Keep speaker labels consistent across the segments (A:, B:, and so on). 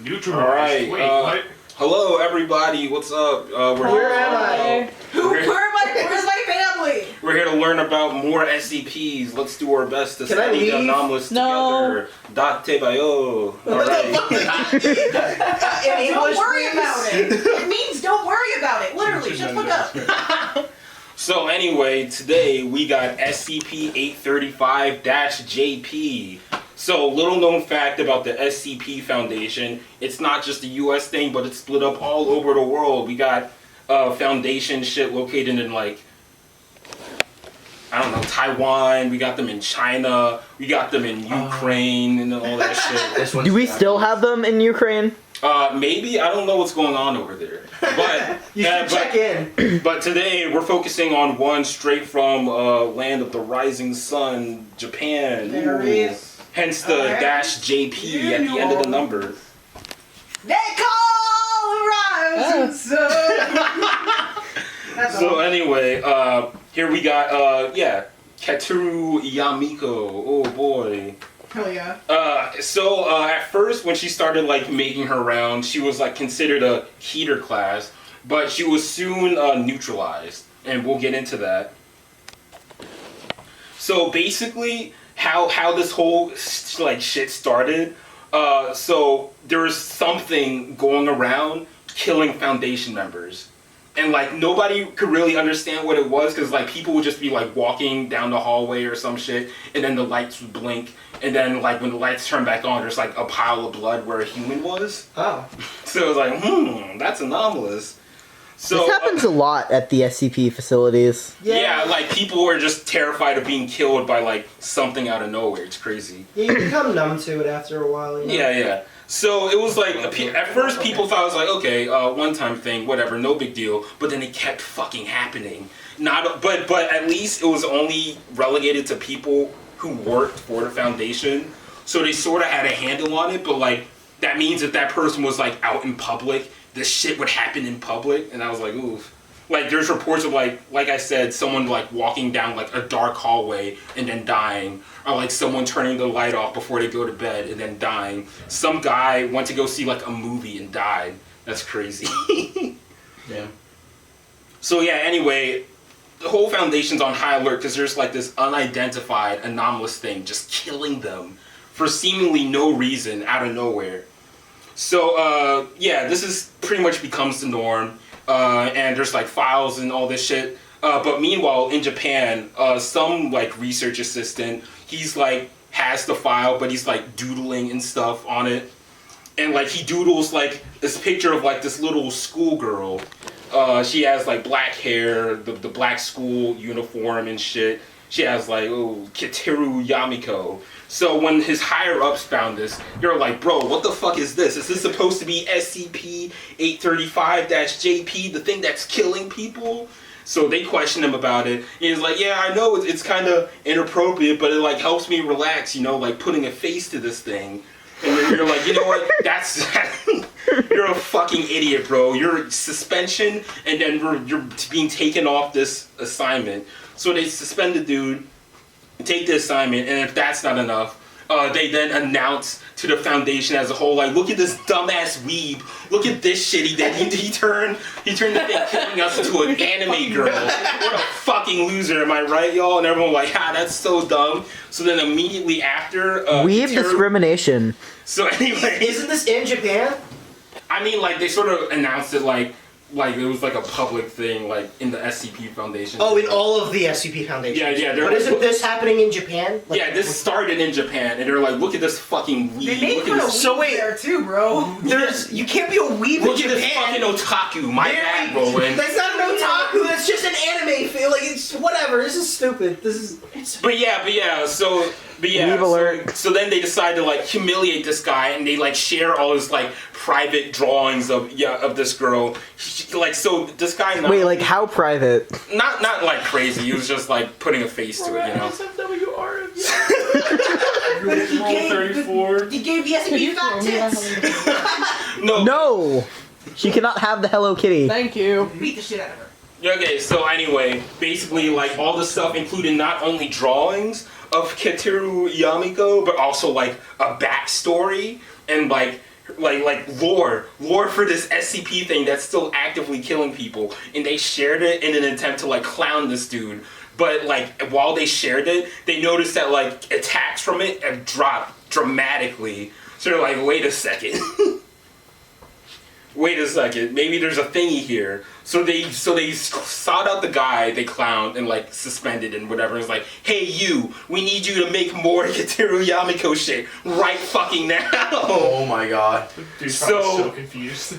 A: Alright, hello everybody, what's up?
B: Where am I?
C: Where's my family?
A: We're here to learn about more SCPs. Let's do our best to study the anomalies together. Date bayo. Alright.
C: Don't worry about it. It means don't worry about it. Literally, just look up.
A: So anyway, today we got SCP-835-JP. So, little known fact about the SCP Foundation, it's not just a US thing, but it's split up all over the world. We got Foundation shit located in, like, I don't know, Taiwan, we got them in China, we got them in Ukraine, and all that shit.
B: Do we still have them in Ukraine?
A: Maybe. I don't know what's going on over there. But
B: you should check in.
A: But today we're focusing on one straight from land of the rising sun, Japan.
C: There it is.
A: Hence the -JP at the end of the number.
C: They call the rising sun.
A: So anyway, here we got Keteru Yamiko. Oh boy.
C: Hell yeah.
A: At first when she started like making her rounds, she was like considered a heater class, but she was soon neutralized, and we'll get into that. So basically, how this whole like shit started. So there was something going around killing Foundation members, and like nobody could really understand what it was, because like people would just be like walking down the hallway or some shit, and then the lights would blink, and then like when the lights turn back on, there's like a pile of blood where a human was.
B: Oh.
A: So it was like, that's anomalous. So,
B: this happens a lot at the SCP facilities.
A: Yeah, like people were just terrified of being killed by like something out of nowhere. It's crazy.
D: Yeah, you become numb to it after a while. You know?
A: Yeah. So it was like, at first people thought it was like, okay, one-time thing, whatever, no big deal. But then it kept fucking happening. But at least it was only relegated to people who worked for the Foundation. So they sort of had a handle on it, but like that means if that person was like out in public, this shit would happen in public, and I was like, oof. Like, there's reports of, like I said, someone, like, walking down, like, a dark hallway and then dying. Or, like, someone turning the light off before they go to bed and then dying. Some guy went to go see, like, a movie and died. That's crazy. Yeah. So, yeah, anyway, the whole Foundation's on high alert because there's, like, this unidentified anomalous thing just killing them for seemingly no reason out of nowhere. So, this is pretty much becomes the norm, and there's like files and all this shit. But meanwhile, in Japan, some like research assistant, he's like has the file, but he's like doodling and stuff on it, and like he doodles like this picture of like this little schoolgirl. She has like black hair, the black school uniform and shit. She has like, Keteru Yamiko. So when his higher-ups found this, they're like, bro, what the fuck is this? Is this supposed to be SCP-835-JP, the thing that's killing people? So they question him about it. And he's like, yeah, I know it's kind of inappropriate, but it like helps me relax, you know, like putting a face to this thing. And then you're like, you know what, you're a fucking idiot, bro. You're suspension, and then you're being taken off this assignment. So they suspend the dude, take the assignment, and if that's not enough, they then announce to the Foundation as a whole, like, look at this dumbass weeb. Look at this shit he did. He turned the thing killing us into an anime girl. What a fucking loser, am I right, y'all? And everyone like, that's so dumb. So then immediately after...
B: weeb discrimination.
A: So anyway...
D: Isn't this in Japan?
A: I mean, like, they sort of announced it like it was like a public thing, like in the SCP Foundation.
D: Oh, in all of the SCP Foundations.
A: Yeah.
D: But isn't this happening in Japan? Like,
A: yeah, this started in Japan, and they're like, look at this fucking weeb.
C: They made fun of weeb there too, bro.
D: You can't be a weeb
A: look
D: in Japan.
A: Look at this fucking otaku. My bad, Roland.
D: That's not an otaku. That's just an anime feel. Like, it's whatever. This is stupid.
A: But yeah. So then they decide to like humiliate this guy, and they like share all his like private drawings of this girl. So this guy.
B: Wait, like how private?
A: Not like crazy. He was just like putting a face to it, you know.
C: He gave the SCP fat tits.
A: No.
B: She cannot have the Hello Kitty.
C: Thank you. Beat the shit out of her.
A: Okay, so anyway, basically like all the stuff included not only drawings of Keteru Yamiko, but also like a backstory and like like lore for this SCP thing that's still actively killing people, and they shared it in an attempt to like clown this dude. But like while they shared it, they noticed that like attacks from it have dropped dramatically. So they're like, wait a second. Wait a second, maybe there's a thingy here. So they sought out the guy they clowned and like suspended and whatever. It's like, hey you, we need you to make more Kiteru Yamiko shit right fucking now.
E: Oh my god.
F: Dude's probably so confused.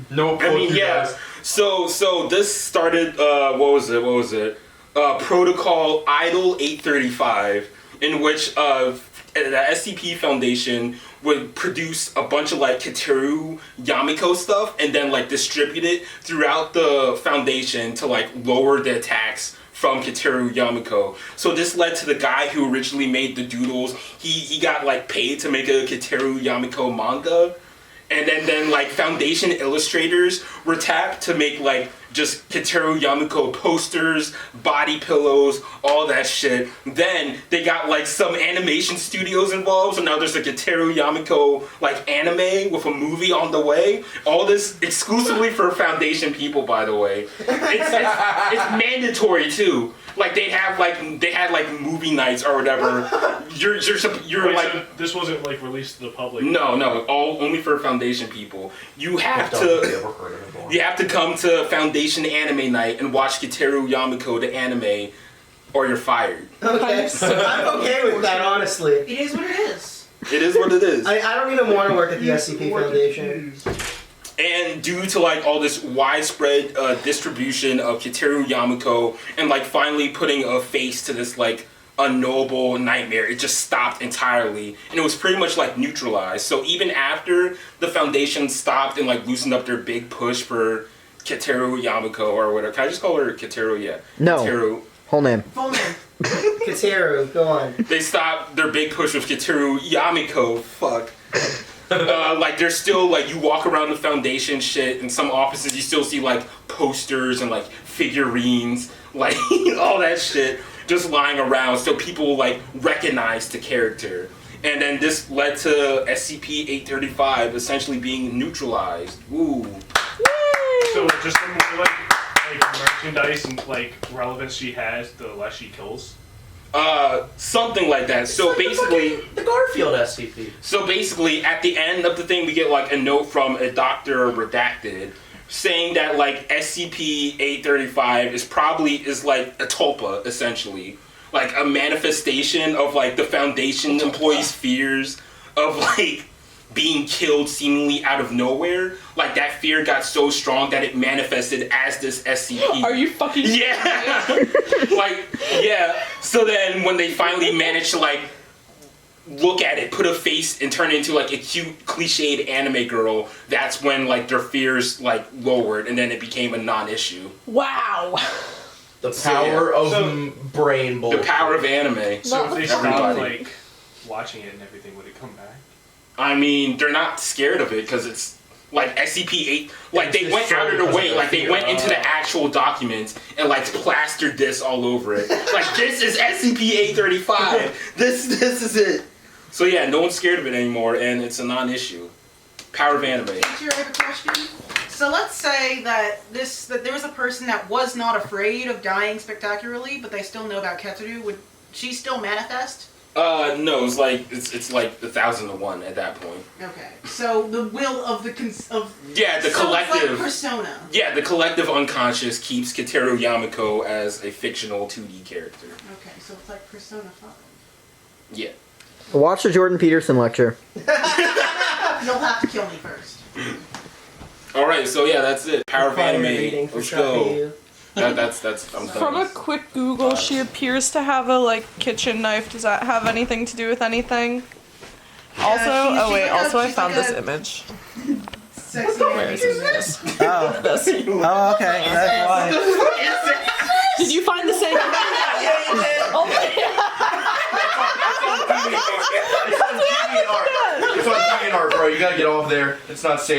E: No,
A: I mean, yeah. So this started. What was it? Protocol Idol 835, in which the SCP Foundation would produce a bunch of like Kiteru Yamiko stuff and then like distribute it throughout the Foundation to like lower the attacks from Kiteru Yamiko. So this led to the guy who originally made the doodles. He got like paid to make a Kiteru Yamiko manga. And then like Foundation illustrators were tapped to make like just Kiteru Yamiko posters, body pillows, all that shit. Then they got like some animation studios involved, so now there's a Kiteru Yamiko like anime with a movie on the way. All this exclusively for Foundation people, by the way. It's mandatory too. Like they had like movie nights or whatever. You're
F: Wait,
A: like
F: so this wasn't like released to the public.
A: no, only for Foundation people. You have to come to Foundation Anime Night and watch Kiteru Yamiko the anime, or you're fired.
D: Okay, I'm okay with that, honestly.
C: It is what it is.
A: It is what it is.
D: I don't even want to work at the SCP Foundation.
A: And due to like all this widespread distribution of Kiteru Yamiko and like finally putting a face to this like unknowable nightmare, it just stopped entirely, and it was pretty much like neutralized. So even after the Foundation stopped and like loosened up their big push for Kiteru Yamiko or whatever, can I just call her Kiteru? Yeah.
B: No.
A: Kiteru.
B: Whole name.
C: Full name.
D: Kiteru, go on.
A: They stopped their big push with Kiteru Yamiko. Fuck. Like there's still like you walk around the Foundation shit in some offices, you still see like posters and like figurines, like all that shit just lying around, so people like recognize the character. And then this led to SCP-835 essentially being neutralized. Ooh.
F: So just the more like merchandise and like relevance she has, the less she kills.
A: Something like that. So basically,
E: the Garfield SCP.
A: So basically, at the end of the thing, we get like a note from a Dr. Redacted saying that like SCP-835 is like a tulpa, essentially, like a manifestation of like the Foundation employees' fears of like being killed seemingly out of nowhere. Like that fear got so strong that it manifested as this SCP.
G: Are you fucking
A: Yeah. Like, yeah. So then when they finally managed to like look at it, put a face and turn it into like a cute cliched anime girl, that's when like their fears like lowered and then it became a non-issue.
G: Wow.
E: The power of brain
A: The
E: bullshit.
A: power of anime.
F: So if they stopped
A: Everybody.
F: like watching it and everything, would it come back?
A: I mean, they're not scared of it because it's like SCP-8, like they
E: It's
A: went
E: just
A: out of
E: so
A: their way,
E: because of
A: like they
E: fear.
A: went into the actual documents and like plastered this all over it. Like this is SCP-835. This is it. So yeah, no one's scared of it anymore, and it's a non-issue. Power of anime.
C: Teacher, I have a question. So let's say that there was a person that was not afraid of dying spectacularly, but they still know about Kiteru. Would she still manifest?
A: No, it's like 1,000 to 1 at that point.
C: Okay. So the will of the
A: Yeah, the
C: so
A: collective.
C: It's like Persona.
A: Yeah, the collective unconscious keeps Kiteru Yamiko as a fictional 2D character.
C: Okay, so it's like Persona 5.
A: Yeah.
B: Watch the Jordan Peterson lecture.
C: You'll have to kill me first.
A: All right, so yeah, that's it. Power of
D: Fire
A: anime.
D: reading for
A: Let's
D: Shaka
A: go.
D: you.
A: That's I'm done.
G: From a quick Google, she appears to have a like kitchen knife. Does that have anything to do with anything? Also,
C: she's
G: oh wait,
C: like a-
G: also I
C: she's
G: found
C: like
G: this
C: a-
G: image.
C: Sexy
G: Where is this?
B: Oh.
G: This.
B: Oh, okay. That's why.
G: Did you find the same?
D: Yeah, you did.
G: Oh my
E: It's on DeviantArt. It's on DeviantArt, bro. You gotta get off there. It's not safe.